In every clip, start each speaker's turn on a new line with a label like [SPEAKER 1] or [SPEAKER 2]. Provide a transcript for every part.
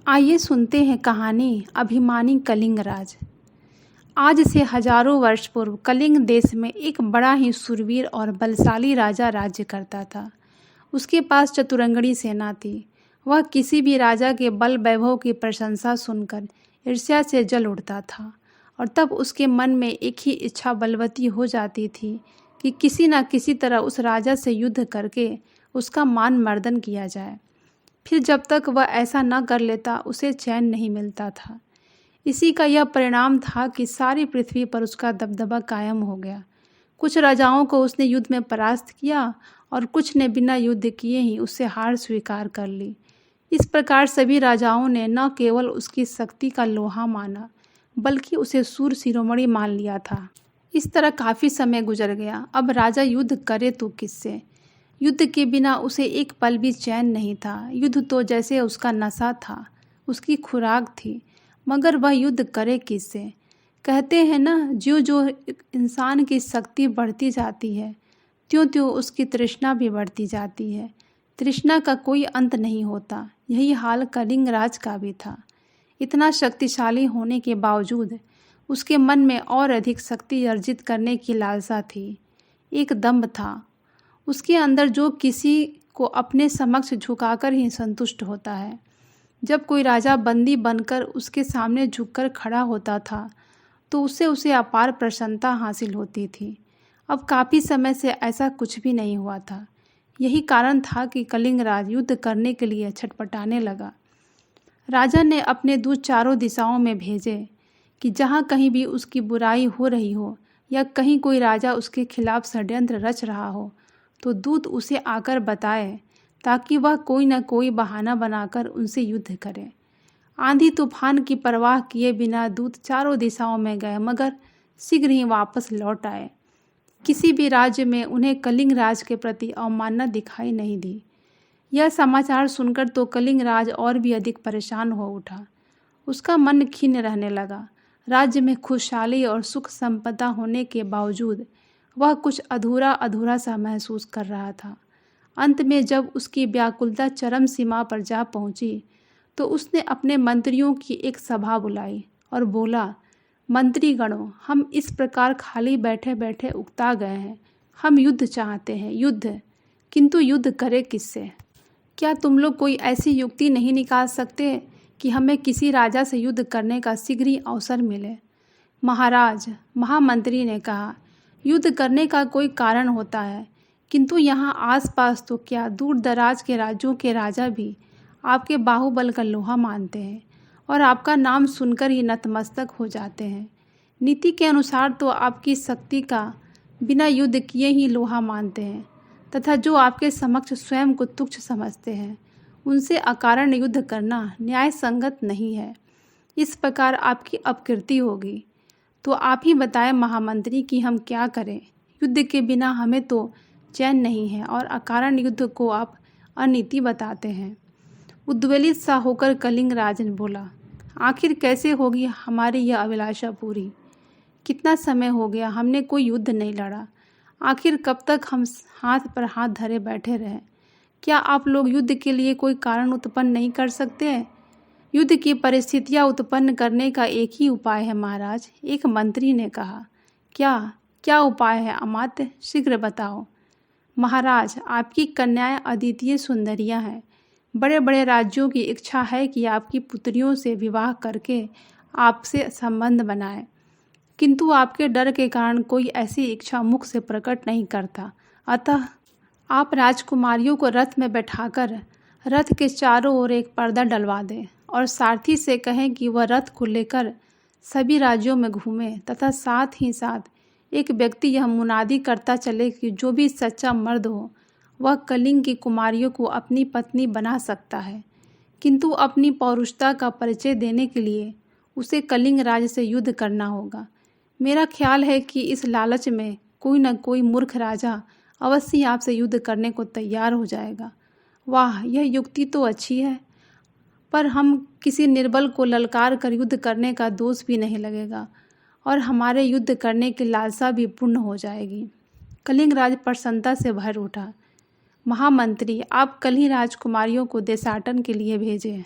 [SPEAKER 1] आइए सुनते हैं कहानी अभिमानी कलिंग राज। आज से हजारों वर्ष पूर्व कलिंग देश में एक बड़ा ही शूरवीर और बलशाली राजा राज्य करता था। उसके पास चतुरंगड़ी सेना थी। वह किसी भी राजा के बल वैभव की प्रशंसा सुनकर ईर्ष्या से जल उठता था और तब उसके मन में एक ही इच्छा बलवती हो जाती थी कि किसी न किसी तरह उस राजा से युद्ध करके उसका मान मर्दन किया जाए। फिर जब तक वह ऐसा न कर लेता उसे चैन नहीं मिलता था। इसी का यह परिणाम था कि सारी पृथ्वी पर उसका दबदबा कायम हो गया। कुछ राजाओं को उसने युद्ध में परास्त किया और कुछ ने बिना युद्ध किए ही उससे हार स्वीकार कर ली। इस प्रकार सभी राजाओं ने न केवल उसकी शक्ति का लोहा माना बल्कि उसे सूर शिरोमणि मान लिया था। इस तरह काफ़ी समय गुजर गया। अब राजा युद्ध करे तो किससे? युद्ध के बिना उसे एक पल भी चैन नहीं था। युद्ध तो जैसे उसका नशा था, उसकी खुराक थी, मगर वह युद्ध करे किससे? कहते हैं ना, ज्यों ज्यों इंसान की शक्ति बढ़ती जाती है त्यों त्यों उसकी तृष्णा भी बढ़ती जाती है। तृष्णा का कोई अंत नहीं होता। यही हाल कलिंग राज का भी था। इतना शक्तिशाली होने के बावजूद उसके मन में और अधिक शक्ति अर्जित करने की लालसा थी। एक दंभ था उसके अंदर जो किसी को अपने समक्ष झुकाकर ही संतुष्ट होता है। जब कोई राजा बंदी बनकर उसके सामने झुककर खड़ा होता था तो उससे उसे अपार प्रसन्नता हासिल होती थी। अब काफ़ी समय से ऐसा कुछ भी नहीं हुआ था। यही कारण था कि कलिंग राज युद्ध करने के लिए छटपटाने लगा। राजा ने अपने दूत चारों दिशाओं में भेजे कि जहाँ कहीं भी उसकी बुराई हो रही हो या कहीं कोई राजा उसके खिलाफ षड्यंत्र रच रहा हो तो दूत उसे आकर बताए ताकि वह कोई न कोई बहाना बनाकर उनसे युद्ध करे। आंधी तूफान की परवाह किए बिना दूत चारों दिशाओं में गए मगर शीघ्र ही वापस लौट आए। किसी भी राज्य में उन्हें कलिंग राज के प्रति अवमानना दिखाई नहीं दी। यह समाचार सुनकर तो कलिंग राज और भी अधिक परेशान हो उठा। उसका मन खिन्न रहने लगा। राज्य में खुशहाली और सुख संपदा होने के बावजूद वह कुछ अधूरा अधूरा सा महसूस कर रहा था। अंत में जब उसकी व्याकुलता चरम सीमा पर जा पहुंची तो उसने अपने मंत्रियों की एक सभा बुलाई और बोला, मंत्रीगणों, हम इस प्रकार खाली बैठे बैठे उकता गए हैं। हम युद्ध चाहते हैं, युद्ध, किंतु युद्ध करे किससे? क्या तुम लोग कोई ऐसी युक्ति नहीं निकाल सकते कि हमें किसी राजा से युद्ध करने का शीघ्र ही अवसर मिले? महाराज, महामंत्री ने कहा, युद्ध करने का कोई कारण होता है, किंतु यहाँ आसपास तो क्या दूर दराज के राज्यों के राजा भी आपके बाहुबल का लोहा मानते हैं और आपका नाम सुनकर ही नतमस्तक हो जाते हैं। नीति के अनुसार तो आपकी शक्ति का बिना युद्ध किए ही लोहा मानते हैं तथा जो आपके समक्ष स्वयं को तुच्छ समझते हैं उनसे अकारण युद्ध करना न्याय संगत नहीं है। इस प्रकार आपकी अपकीर्ति होगी। तो आप ही बताएं महामंत्री कि हम क्या करें? युद्ध के बिना हमें तो चैन नहीं है और अकारण युद्ध को आप अनीति बताते हैं। उद्वेलित सा होकर कलिंग राज ने बोला, आखिर कैसे होगी हमारी यह अभिलाषा पूरी? कितना समय हो गया हमने कोई युद्ध नहीं लड़ा। आखिर कब तक हम हाथ पर हाथ धरे बैठे रहें? क्या आप लोग युद्ध के लिए कोई कारण उत्पन्न नहीं कर सकते? युद्ध की परिस्थितियां उत्पन्न करने का एक ही उपाय है महाराज, एक मंत्री ने कहा। क्या क्या उपाय है अमात्य? शीघ्र बताओ। महाराज, आपकी कन्याएं अद्वितीय सुंदरियां हैं। बड़े बड़े राज्यों की इच्छा है कि आपकी पुत्रियों से विवाह करके आपसे संबंध बनाए, किंतु आपके डर के कारण कोई ऐसी इच्छा मुख से प्रकट नहीं करता। अतः आप राजकुमारियों को रथ में बैठाकर रथ के चारों ओर एक पर्दा डलवा दें और सारथी से कहें कि वह रथ को लेकर सभी राज्यों में घूमे तथा साथ ही साथ एक व्यक्ति यह मुनादी करता चले कि जो भी सच्चा मर्द हो वह कलिंग की कुमारियों को अपनी पत्नी बना सकता है, किंतु अपनी पौरुषता का परिचय देने के लिए उसे कलिंग राज से युद्ध करना होगा। मेरा ख्याल है कि इस लालच में कोई न कोई मूर्ख राजा अवश्य आपसे युद्ध करने को तैयार हो जाएगा। वाह, यह युक्ति तो अच्छी है, पर हम किसी निर्बल को ललकार कर युद्ध करने का दोष भी नहीं लगेगा और हमारे युद्ध करने की लालसा भी पूर्ण हो जाएगी। कलिंग राज प्रसन्नता से भर उठा। महामंत्री, आप कल ही राजकुमारियों को देशाटन के लिए भेजें।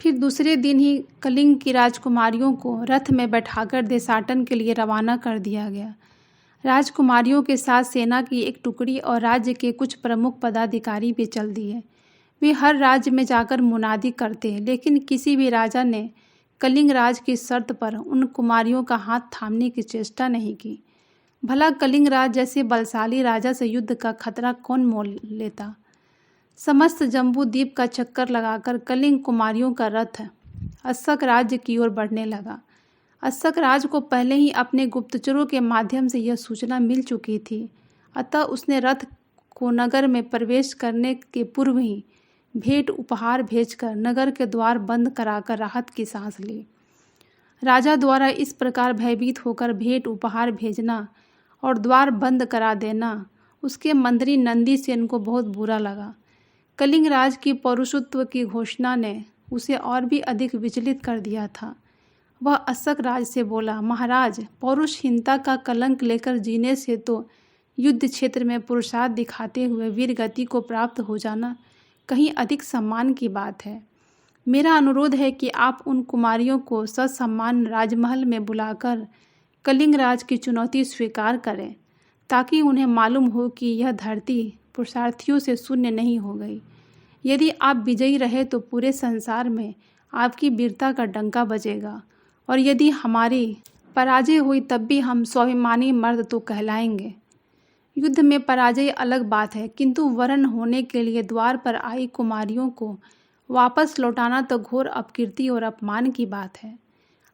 [SPEAKER 1] फिर दूसरे दिन ही कलिंग की राजकुमारियों को रथ में बैठाकर देशाटन के लिए रवाना कर दिया गया। राजकुमारियों के साथ सेना की एक टुकड़ी और राज्य के कुछ प्रमुख पदाधिकारी भी चल दिए। वे हर राज्य में जाकर मुनादी करते, लेकिन किसी भी राजा ने कलिंग राज की शर्त पर उन कुमारियों का हाथ थामने की चेष्टा नहीं की। भला कलिंग राज जैसे बलशाली राजा से युद्ध का खतरा कौन मोल लेता। समस्त जम्बू द्वीप का चक्कर लगाकर कलिंग कुमारियों का रथ अस्सक राज्य की ओर बढ़ने लगा। अस्सक राज को पहले ही अपने गुप्तचरों के माध्यम से यह सूचना मिल चुकी थी, अतः उसने रथ को नगर में प्रवेश करने के पूर्व ही भेंट उपहार भेजकर नगर के द्वार बंद कराकर राहत की सांस ली। राजा द्वारा इस प्रकार भयभीत होकर भेंट उपहार भेजना और द्वार बंद करा देना उसके मंत्री नंदी सेन को बहुत बुरा लगा। कलिंग राज की पौरुषत्व की घोषणा ने उसे और भी अधिक विचलित कर दिया था। वह अस्सक राज से बोला, महाराज, पौरुषहीनता का कलंक लेकर जीने से तो युद्ध क्षेत्र में पुरुषार्थ दिखाते हुए वीर गति को प्राप्त हो जाना कहीं अधिक सम्मान की बात है। मेरा अनुरोध है कि आप उन कुमारियों को ससम्मान राजमहल में बुलाकर कलिंग राज की चुनौती स्वीकार करें, ताकि उन्हें मालूम हो कि यह धरती पुरुषार्थियों से शून्य नहीं हो गई। यदि आप विजयी रहे तो पूरे संसार में आपकी वीरता का डंका बजेगा, और यदि हमारी पराजय हुई तब भी हम स्वाभिमानी मर्द तो कहलाएंगे। युद्ध में पराजय अलग बात है, किंतु वरण होने के लिए द्वार पर आई कुमारियों को वापस लौटाना तो घोर अपकीर्ति और अपमान की बात है।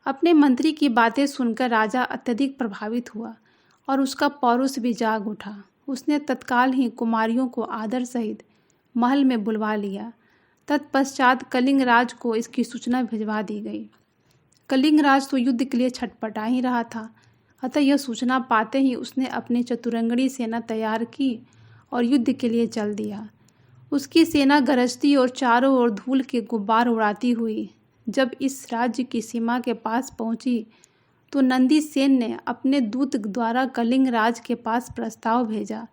[SPEAKER 1] अपने मंत्री की बातें सुनकर राजा अत्यधिक प्रभावित हुआ और उसका पौरुष भी जाग उठा। उसने तत्काल ही कुमारियों को आदर सहित महल में बुलवा लिया। तत्पश्चात कलिंग राज को इसकी सूचना भिजवा दी गई। कलिंग राज तो युद्ध के लिए छटपटा ही रहा था, अतः यह सूचना पाते ही उसने अपनी चतुरंगड़ी सेना तैयार की और युद्ध के लिए चल दिया। उसकी सेना गरजती और चारों ओर धूल के गुब्बार उड़ाती हुई जब इस राज्य की सीमा के पास पहुंची, तो नंदी सेन ने अपने दूत द्वारा कलिंग राज के पास प्रस्ताव भेजा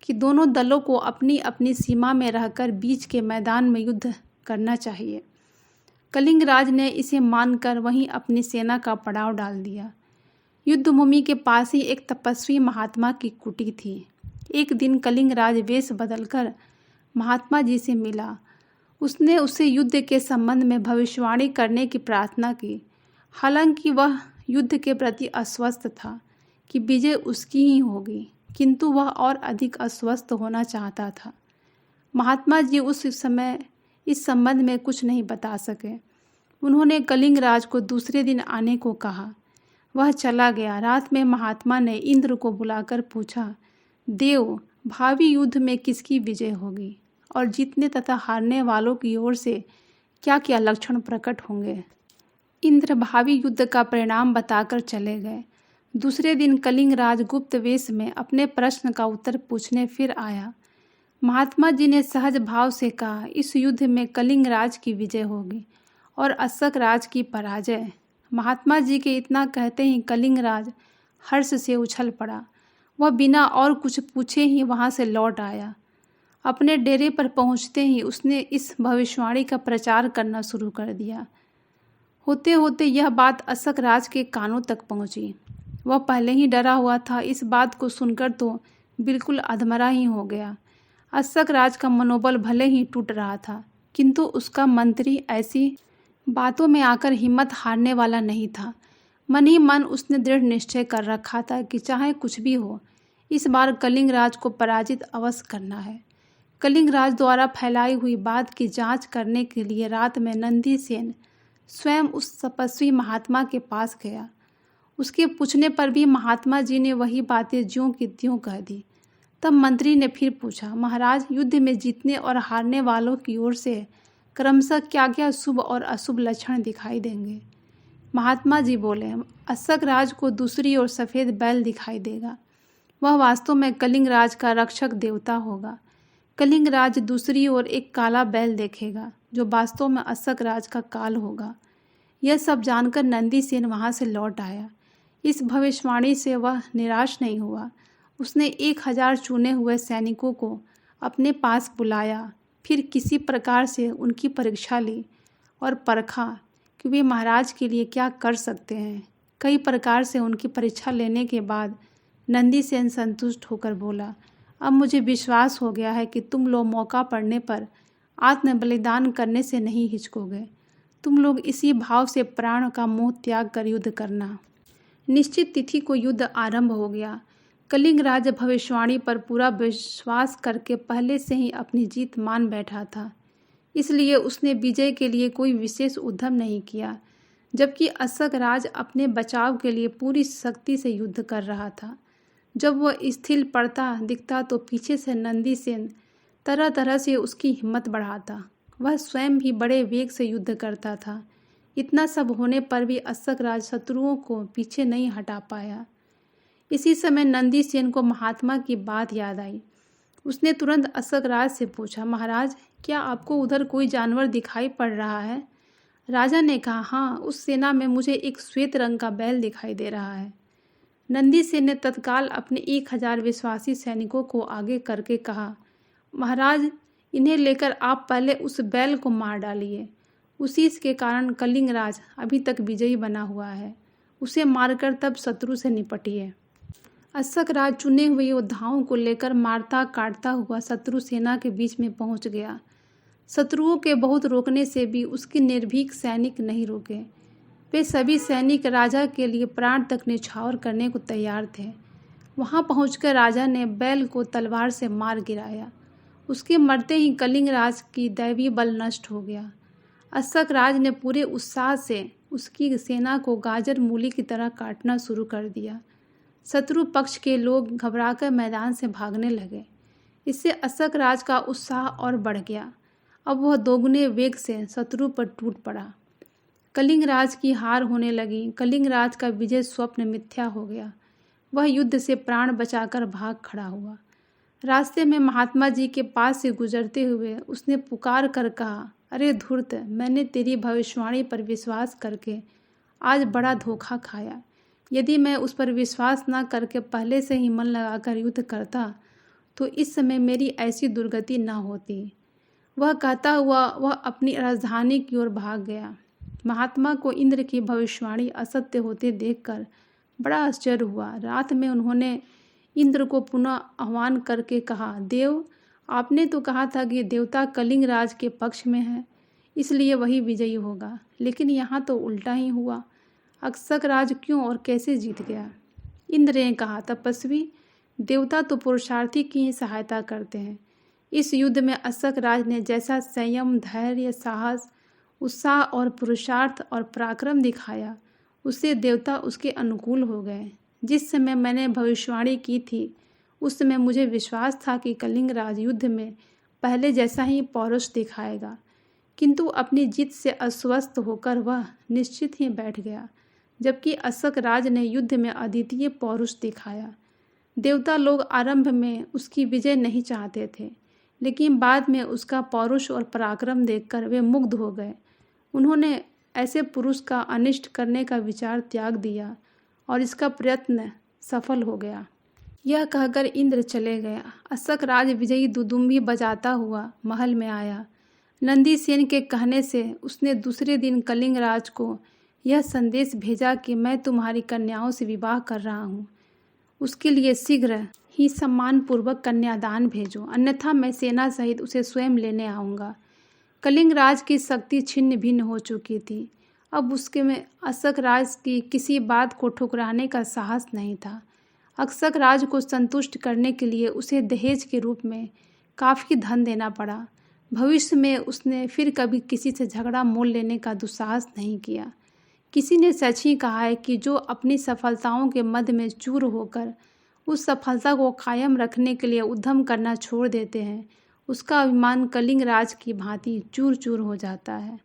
[SPEAKER 1] कि दोनों दलों को अपनी अपनी सीमा में रहकर बीच के मैदान में युद्ध करना चाहिए। कलिंग राज ने इसे मानकर वहीं अपनी सेना का पड़ाव डाल दिया। युद्धभूमि के पास ही एक तपस्वी महात्मा की कुटी थी। एक दिन कलिंग राज वेश बदलकर महात्मा जी से मिला। उसने उससे युद्ध के संबंध में भविष्यवाणी करने की प्रार्थना की। हालांकि वह युद्ध के प्रति अस्वस्थ था कि विजय उसकी ही होगी, किंतु वह और अधिक अस्वस्थ होना चाहता था। महात्मा जी उस समय इस संबंध में कुछ नहीं बता सके। उन्होंने कलिंग राज को दूसरे दिन आने को कहा। वह चला गया। रात में महात्मा ने इंद्र को बुलाकर पूछा, देव, भावी युद्ध में किसकी विजय होगी और जीतने तथा हारने वालों की ओर से क्या क्या लक्षण प्रकट होंगे। इंद्र भावी युद्ध का परिणाम बताकर चले गए। दूसरे दिन कलिंग राज गुप्त वेश में अपने प्रश्न का उत्तर पूछने फिर आया। महात्मा जी ने सहज भाव से कहा, इस युद्ध में कलिंग राज की विजय होगी और अस्सक राज की पराजय। महात्मा जी के इतना कहते ही कलिंग राज हर्ष से उछल पड़ा। वह बिना और कुछ पूछे ही वहां से लौट आया। अपने डेरे पर पहुंचते ही उसने इस भविष्यवाणी का प्रचार करना शुरू कर दिया। होते होते यह बात अस्सक राज के कानों तक पहुंची। वह पहले ही डरा हुआ था। इस बात को सुनकर तो बिल्कुल अधमरा ही हो गया। अस्सक राज का मनोबल भले ही टूट रहा था, किंतु उसका मंत्री ऐसी बातों में आकर हिम्मत हारने वाला नहीं था। मन ही मन उसने दृढ़ निश्चय कर रखा था कि चाहे कुछ भी हो, इस बार कलिंग राज को पराजित अवश्य करना है। कलिंग राज द्वारा फैलाई हुई बात की जांच करने के लिए रात में नंदी सेन स्वयं उस तपस्वी महात्मा के पास गया। उसके पूछने पर भी महात्मा जी ने वही बातें ज्यों की त्यों कह दी। तब मंत्री ने फिर पूछा, महाराज, युद्ध में जीतने और हारने वालों की ओर से क्रमशः क्या क्या शुभ और अशुभ लक्षण दिखाई देंगे। महात्मा जी बोले, अस्सक राज को दूसरी ओर सफ़ेद बैल दिखाई देगा। वह वास्तव में कलिंग राज का रक्षक देवता होगा। कलिंग राज दूसरी ओर एक काला बैल देखेगा, जो वास्तव में अस्सक राज का काल होगा। यह सब जानकर नंदी सेन वहाँ से लौट आया। इस भविष्यवाणी से वह निराश नहीं हुआ। उसने 1000 चुने हुए सैनिकों को अपने पास बुलाया, फिर किसी प्रकार से उनकी परीक्षा ली और परखा कि वे महाराज के लिए क्या कर सकते हैं। कई प्रकार से उनकी परीक्षा लेने के बाद नंदीसेन संतुष्ट होकर बोला, अब मुझे विश्वास हो गया है कि तुम लोग मौका पड़ने पर आत्म बलिदान करने से नहीं हिचकोगे। तुम लोग इसी भाव से प्राण का मोह त्याग कर युद्ध करना। निश्चित तिथि को युद्ध आरंभ हो गया। कलिंग राज भविष्यवाणी पर पूरा विश्वास करके पहले से ही अपनी जीत मान बैठा था, इसलिए उसने विजय के लिए कोई विशेष उद्यम नहीं किया, जबकि अशक राज अपने बचाव के लिए पूरी शक्ति से युद्ध कर रहा था। जब वह स्थिर पड़ता दिखता तो पीछे से नंदीसेन तरह तरह से उसकी हिम्मत बढ़ाता। वह स्वयं भी बड़े वेग से युद्ध करता था। इतना सब होने पर भी अशक राज शत्रुओं को पीछे नहीं हटा पाया। इसी समय नंदीसेन को महात्मा की बात याद आई। उसने तुरंत अशक राज से पूछा, महाराज, क्या आपको उधर कोई जानवर दिखाई पड़ रहा है? राजा ने कहा, हाँ, उस सेना में मुझे एक श्वेत रंग का बैल दिखाई दे रहा है। नंदीसेन ने तत्काल अपने 1000 विश्वासी सैनिकों को आगे करके कहा, महाराज, इन्हें लेकर आप पहले उस बैल को मार डालिए। उसी के कारण कलिंग राज अभी तक विजयी बना हुआ है। उसे मारकर तब शत्रु से निपटिए। अशक राज चुने हुए योद्धाओं को लेकर मारता काटता हुआ शत्रु सेना के बीच में पहुंच गया। शत्रुओं के बहुत रोकने से भी उसके निर्भीक सैनिक नहीं रुके। वे सभी सैनिक राजा के लिए प्राण तक न्यौछावर करने को तैयार थे। वहां पहुंचकर राजा ने बैल को तलवार से मार गिराया। उसके मरते ही कलिंग राज की दैवीय बल नष्ट हो गया। अशक राज ने पूरे उत्साह से उसकी सेना को गाजर मूली की तरह काटना शुरू कर दिया। शत्रु पक्ष के लोग घबराकर मैदान से भागने लगे। इससे अशक राज का उत्साह और बढ़ गया। अब वह दोगुने वेग से शत्रु पर टूट पड़ा। कलिंग राज की हार होने लगी। कलिंग राज का विजय स्वप्न मिथ्या हो गया। वह युद्ध से प्राण बचाकर भाग खड़ा हुआ। रास्ते में महात्मा जी के पास से गुजरते हुए उसने पुकार कर कहा, अरे धूर्त, मैंने तेरी भविष्यवाणी पर विश्वास करके आज बड़ा धोखा खाया। यदि मैं उस पर विश्वास न करके पहले से ही मन लगाकर युद्ध करता तो इस समय मेरी ऐसी दुर्गति न होती। वह कहता हुआ वह अपनी राजधानी की ओर भाग गया। महात्मा को इंद्र की भविष्यवाणी असत्य होते देखकर बड़ा आश्चर्य हुआ। रात में उन्होंने इंद्र को पुनः आह्वान करके कहा, देव, आपने तो कहा था कि देवता कलिंग राज के पक्ष में है, इसलिए वही विजयी होगा, लेकिन यहाँ तो उल्टा ही हुआ। अशक राज क्यों और कैसे जीत गया? इंद्र ने कहा, तपस्वी, देवता तो पुरुषार्थी की ही सहायता करते हैं। इस युद्ध में अशक राज ने जैसा संयम, धैर्य, साहस, उत्साह और पुरुषार्थ और पराक्रम दिखाया, उससे देवता उसके अनुकूल हो गए। जिस समय मैंने भविष्यवाणी की थी उस समय मुझे विश्वास था कि कलिंग राज युद्ध में पहले जैसा ही पौरुष दिखाएगा, किंतु अपनी जीत से अस्वस्थ होकर वह निश्चित ही बैठ गया, जबकि अशक राज ने युद्ध में अद्वितीय पौरुष दिखाया। देवता लोग आरंभ में उसकी विजय नहीं चाहते थे, लेकिन बाद में उसका पौरुष और पराक्रम देखकर वे मुग्ध हो गए। उन्होंने ऐसे पुरुष का अनिष्ट करने का विचार त्याग दिया और इसका प्रयत्न सफल हो गया। यह कहकर इंद्र चले गया। अशक राज विजयी दुदुम्बी बजाता हुआ महल में आया। नंदीसेन के कहने से उसने दूसरे दिन कलिंग राज को यह संदेश भेजा कि मैं तुम्हारी कन्याओं से विवाह कर रहा हूँ। उसके लिए शीघ्र ही सम्मानपूर्वक कन्यादान भेजो, अन्यथा मैं सेना सहित उसे स्वयं लेने आऊँगा। कलिंग राज की शक्ति छिन्न भिन्न हो चुकी थी। अब उसके में अशक राज की किसी बात को ठुकराने का साहस नहीं था। अशक राज को संतुष्ट करने के लिए उसे दहेज के रूप में काफ़ी धन देना पड़ा। भविष्य में उसने फिर कभी किसी से झगड़ा मोल लेने का दुस्साहस नहीं किया। किसी ने सच ही कहा है कि जो अपनी सफलताओं के मध्य में चूर होकर उस सफलता को कायम रखने के लिए उद्यम करना छोड़ देते हैं, उसका अभिमान कलिंग राज की भांति चूर चूर हो जाता है।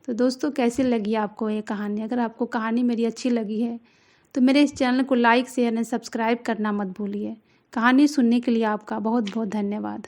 [SPEAKER 1] तो दोस्तों, कैसी लगी आपको ये कहानी? अगर आपको कहानी मेरी अच्छी लगी है तो मेरे इस चैनल को लाइक, शेयर एंड सब्सक्राइब करना मत भूलिए। कहानी सुनने के लिए आपका बहुत बहुत धन्यवाद।